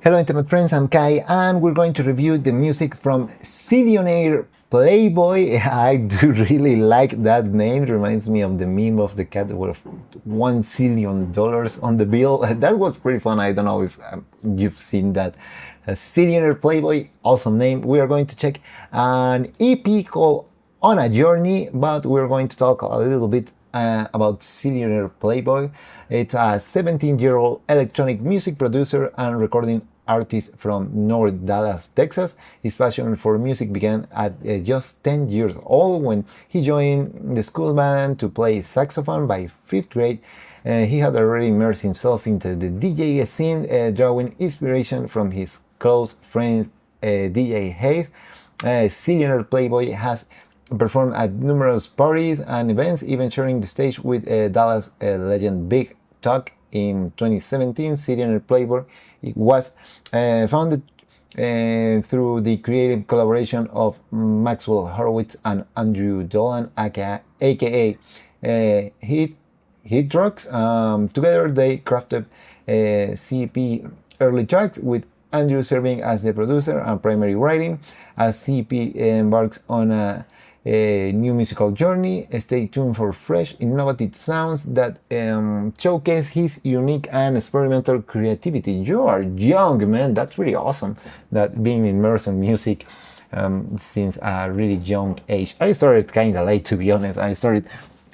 Hello internet friends, I'm Kai and we're going to review the music from Zillionaire Playboy. I do really like that name. It reminds me of the meme of the cat with $1 zillion on the bill. That was pretty fun. I don't know if you've seen that. Zillionaire Playboy, awesome name. We are going to check an EP called On a Journey, but we're going to talk a little bit about Zillionaire Playboy. It's a 17-year-old electronic music producer and recording artist from North Dallas, Texas. His passion for music began at just 10 years old when he joined the school band to play saxophone. By 5th grade, he had already immersed himself into the DJ scene, drawing inspiration from his close friend DJ Hayes. Zillionaire Playboy has performed at numerous parties and events, even sharing the stage with Dallas legend Big Tuck. In 2017, Zillionaire Playboy was founded through the creative collaboration of Maxwell Horowitz and Andrew Dolan, aka Hit Trucks. Together they crafted CP early tracks, with Andrew serving as the producer and primary writing. As CP embarks on a new musical journey, stay tuned for fresh, innovative sounds that showcase his unique and experimental creativity. You are young, man. That's really awesome, that being immersed in music since a really young age. I started kind of late, to be honest. I started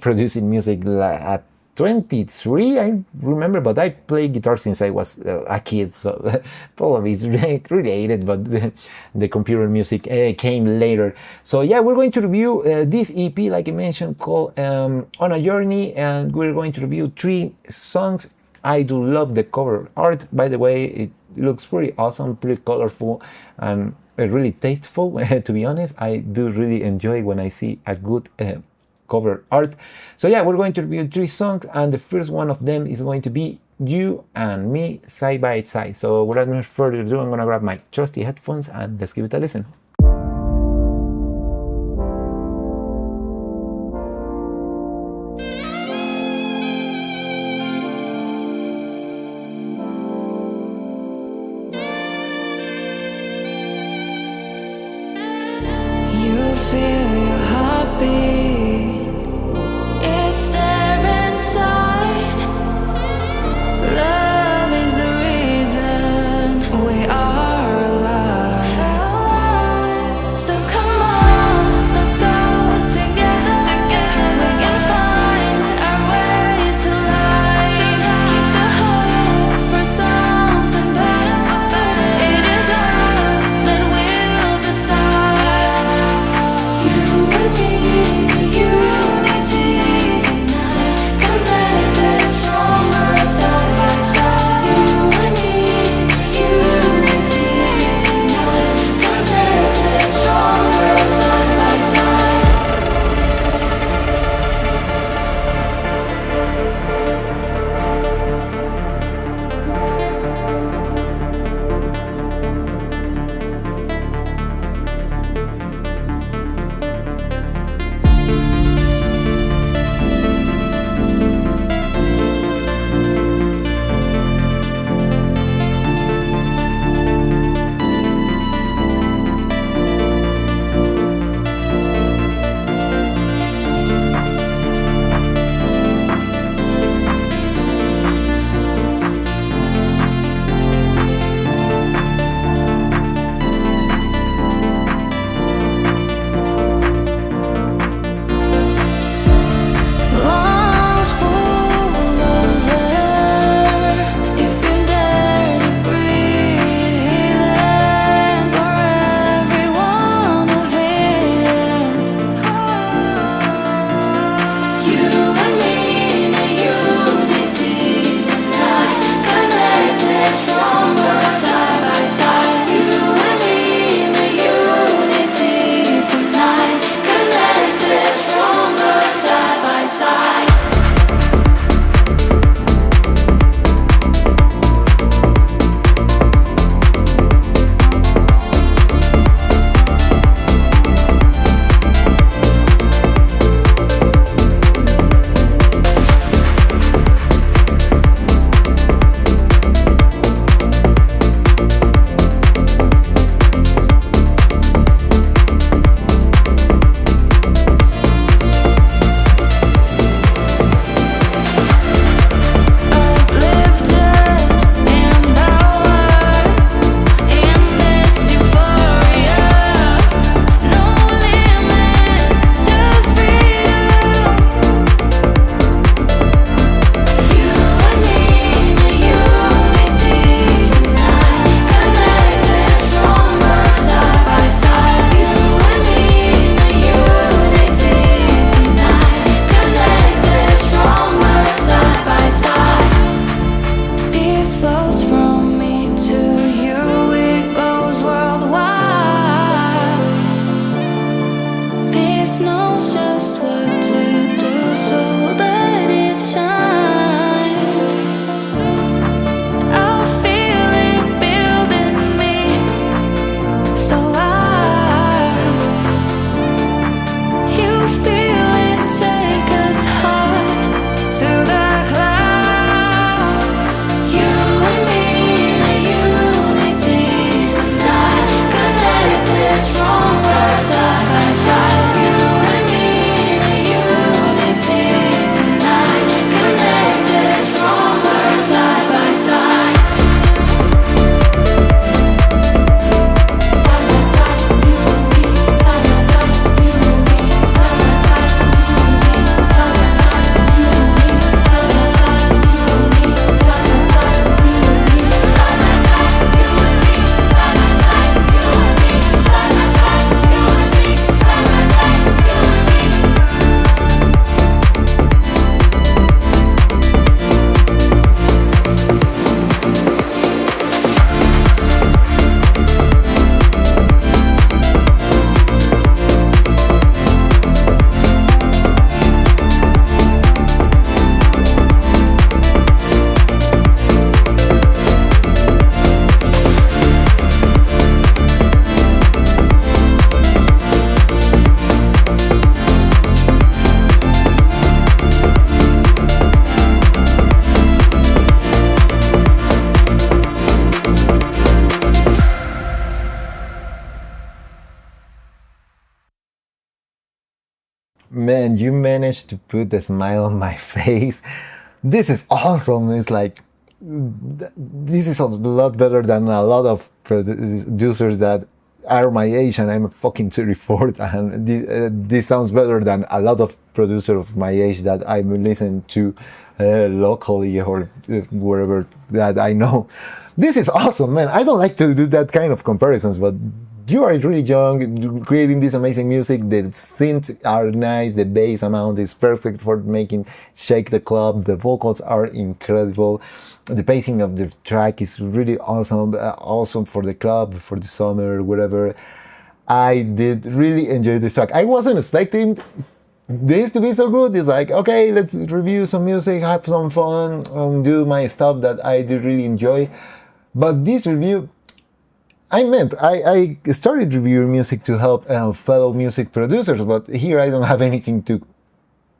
producing music at 23, I remember, but I played guitar since I was a kid, so probably it's related, but the computer music came later. So yeah, we're going to review this EP, like I mentioned, called On a Journey, and we're going to review 3 songs. I do love the cover art, by the way. It looks pretty awesome, pretty colorful, and really tasteful. To be honest, I do really enjoy when I see a good cover art. So yeah, we're going to review 3 songs, and the first one of them is going to be You and Me Side by Side. So without much further ado, I'm gonna grab my trusty headphones and let's give it a listen. You feel your heartbeat. Love is the reason we are alive. Man, you managed to put a smile on my face. This is awesome. It's like, this is a lot better than a lot of producers that are my age, and I'm fucking 34, and this sounds better than a lot of producers of my age that I'm listening to locally or wherever that I know. This is awesome, man. I don't like to do that kind of comparisons, but you are really young, creating this amazing music. The synths are nice, the bass amount is perfect for making shake the club, the vocals are incredible, the pacing of the track is really awesome, awesome for the club, for the summer, whatever. I did really enjoy this track. I wasn't expecting this to be so good. It's like, okay, let's review some music, have some fun, do my stuff that I do really enjoy. But this review, I started reviewing music to help fellow music producers, but here I don't have anything to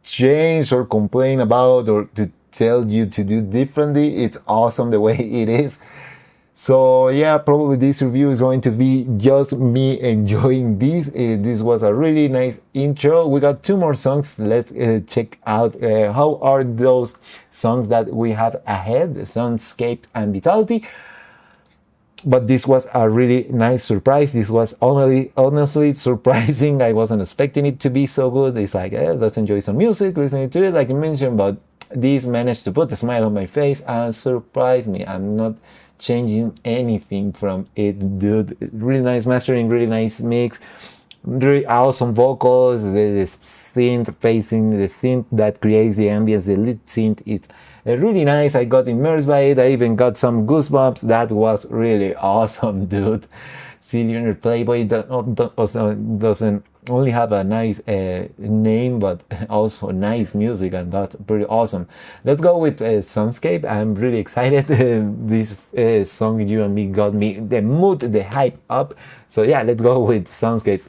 change or complain about or to tell you to do differently. It's awesome the way it is. So yeah, probably this review is going to be just me enjoying this. This was a really nice intro. We got 2 more songs. Let's check out how are those songs that we have ahead, Soundscape and Vitality. But this was a really nice surprise. This was honestly surprising. I wasn't expecting it to be so good. It's like, let's enjoy some music, listening to it, like I mentioned, but this managed to put a smile on my face and surprise me. I'm not changing anything from it, dude. Really nice mastering, really nice mix, really awesome vocals, the synth pacing, the synth that creates the ambience, the lead synth is really nice. I got immersed by it. I even got some goosebumps. That was really awesome, dude. Zillionaire Playboy doesn't only have a nice name, but also nice music, and that's pretty awesome. Let's go with Soundscape. I'm really excited. This song, You and Me, got me the mood, the hype up. So yeah, let's go with Soundscape.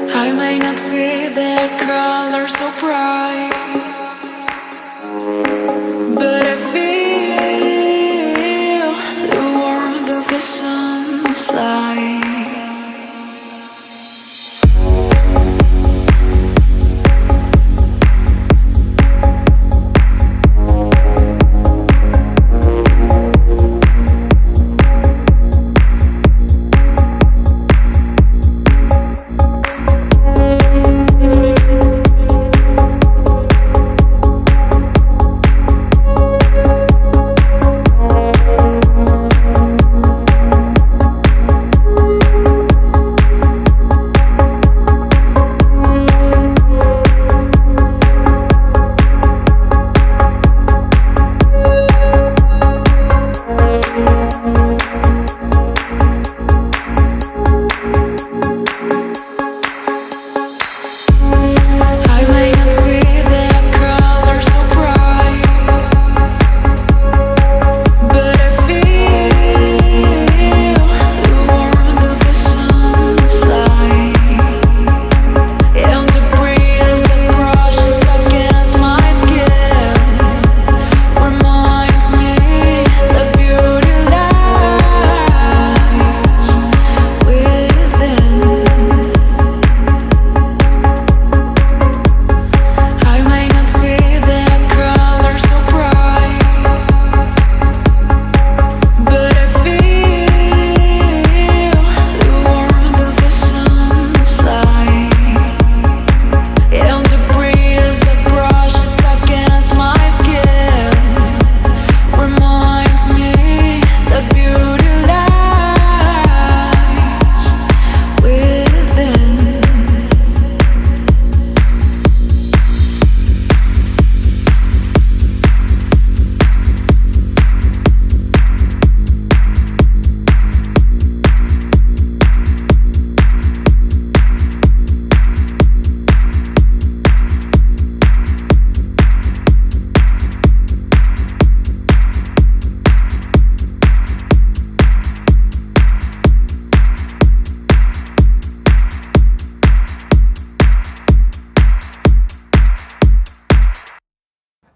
I may not see the colors so bright, but I feel the warmth of the sun's light.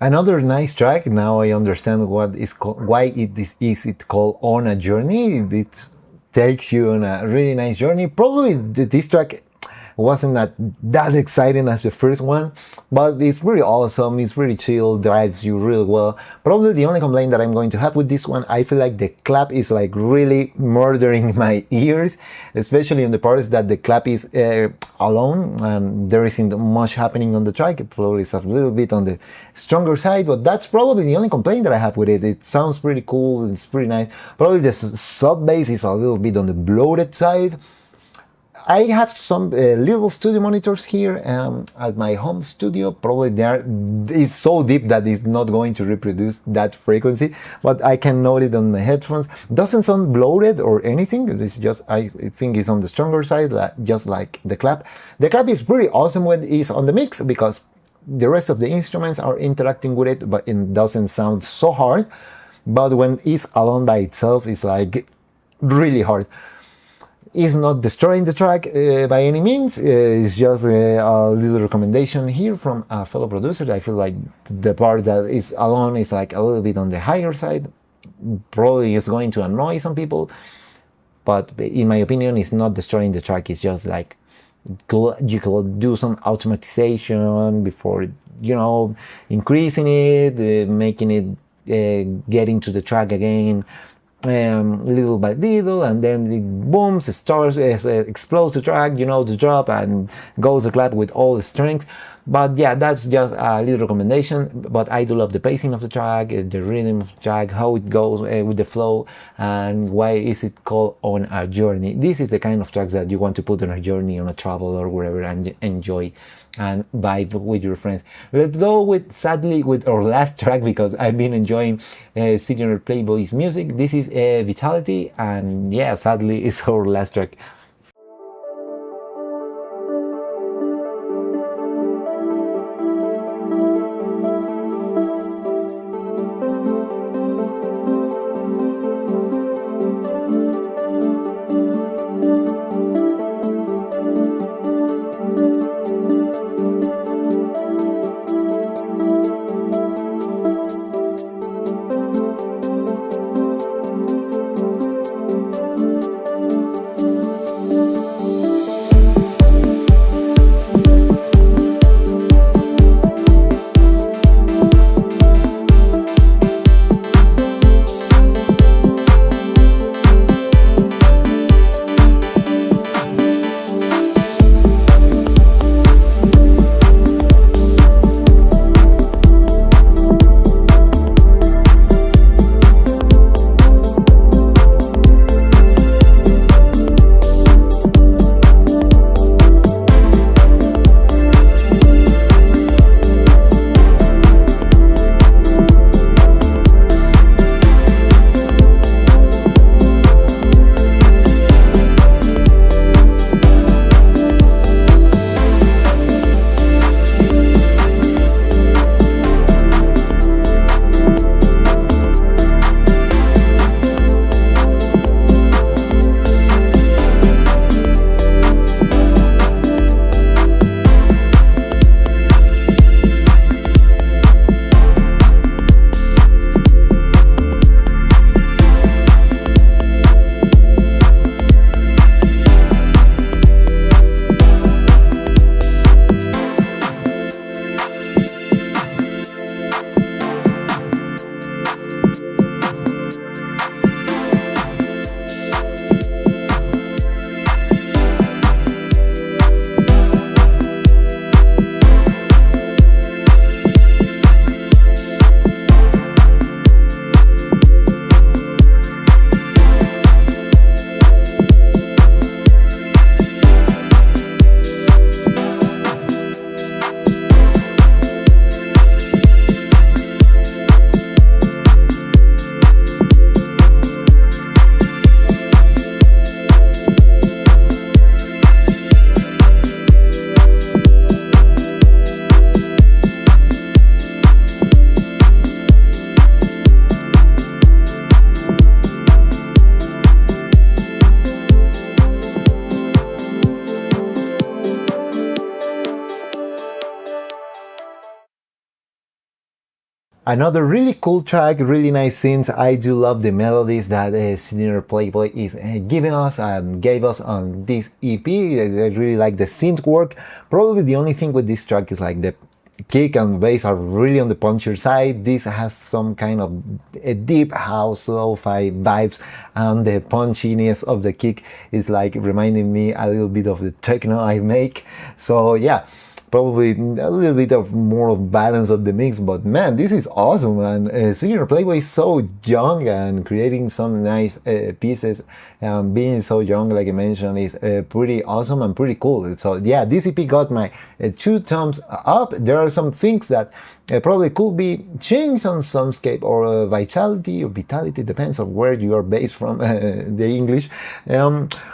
Another nice track. Now I understand what is why is it called On a Journey. It takes you on a really nice journey. Probably this track wasn't that exciting as the first one, but it's really awesome. It's really chill, drives you really well. Probably the only complaint that I'm going to have with this one, I feel like the clap is like really murdering my ears, especially in the parts that the clap is alone and there isn't much happening on the track. It probably is a little bit on the stronger side, but that's probably the only complaint that I have with it. It sounds pretty cool, it's pretty nice. Probably the sub bass is a little bit on the bloated side. I have some little studio monitors here at my home studio. Probably it's so deep that it's not going to reproduce that frequency, but I can note it on my headphones. Doesn't sound bloated or anything. It's just, I think it's on the stronger side, just like the clap. The clap is pretty awesome when it's on the mix because the rest of the instruments are interacting with it, but it doesn't sound so hard. But when it's alone by itself, it's like really hard. It's not destroying the track by any means. It's just a little recommendation here from a fellow producer. I feel like the part that is alone is like a little bit on the higher side. Probably is going to annoy some people, but in my opinion, it's not destroying the track. It's just like you could do some automatization before, increasing it, making it get into the track again. Little by little, and then it booms, it starts, explodes the track, the drop, and goes the clap with all the strengths. But yeah, that's just a little recommendation. But I do love the pacing of the track, the rhythm of the track, how it goes with the flow, and why is it called On a Journey. This is the kind of tracks that you want to put on a journey, on a travel or wherever, and enjoy and vibe with your friends. Let's go with our last track, because I've been enjoying Zillionaire Playboy's music. This is Vitality, and yeah, sadly it's our last track. Another really cool track, really nice synths. I do love the melodies that Zillionaire Playboy is giving us and gave us on this EP. I really like the synth work. Probably the only thing with this track is like the kick and bass are really on the punchier side. This has some kind of a deep house lo-fi vibes, and the punchiness of the kick is like reminding me a little bit of the techno I make. So yeah, probably a little bit of more of balance of the mix, but man, this is awesome. And Zillionaire Playboy is so young and creating some nice pieces, and being so young, like I mentioned, is pretty awesome and pretty cool. So yeah, this EP got my 2 thumbs up. There are some things that probably could be changed on Soundscape or Vitality, depends on where you are based from, the English.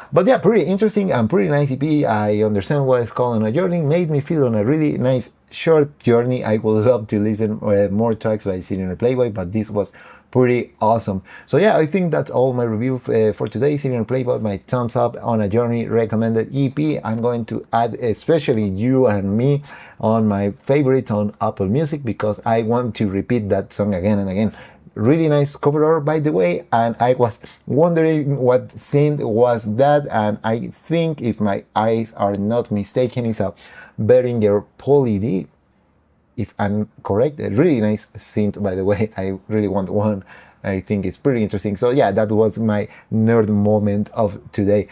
But yeah, pretty interesting and pretty nice EP. I understand what it's called On a Journey. Made me feel on a really nice short journey. I would love to listen more tracks by Zillionaire Playboy, but this was pretty awesome. So yeah, I think that's all my review for today. Zillionaire Playboy, my thumbs up, On a Journey recommended EP. I'm going to add especially You and Me on my favorites on Apple Music, because I want to repeat that song again and again. Really nice cover art, by the way, and I was wondering what synth was that, and I think, if my eyes are not mistaken, it's a Behringer Poly D, if I'm correct. A really nice synth, by the way. I really want one. I think it's pretty interesting. So yeah, that was my nerd moment of today.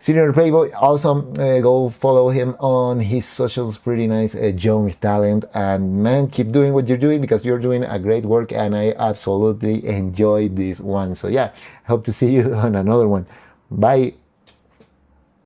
Zillionaire Playboy, awesome. Go follow him on his socials. Pretty nice, young talent. And man, keep doing what you're doing, because you're doing a great work, and I absolutely enjoyed this one. So yeah, hope to see you on another one. Bye.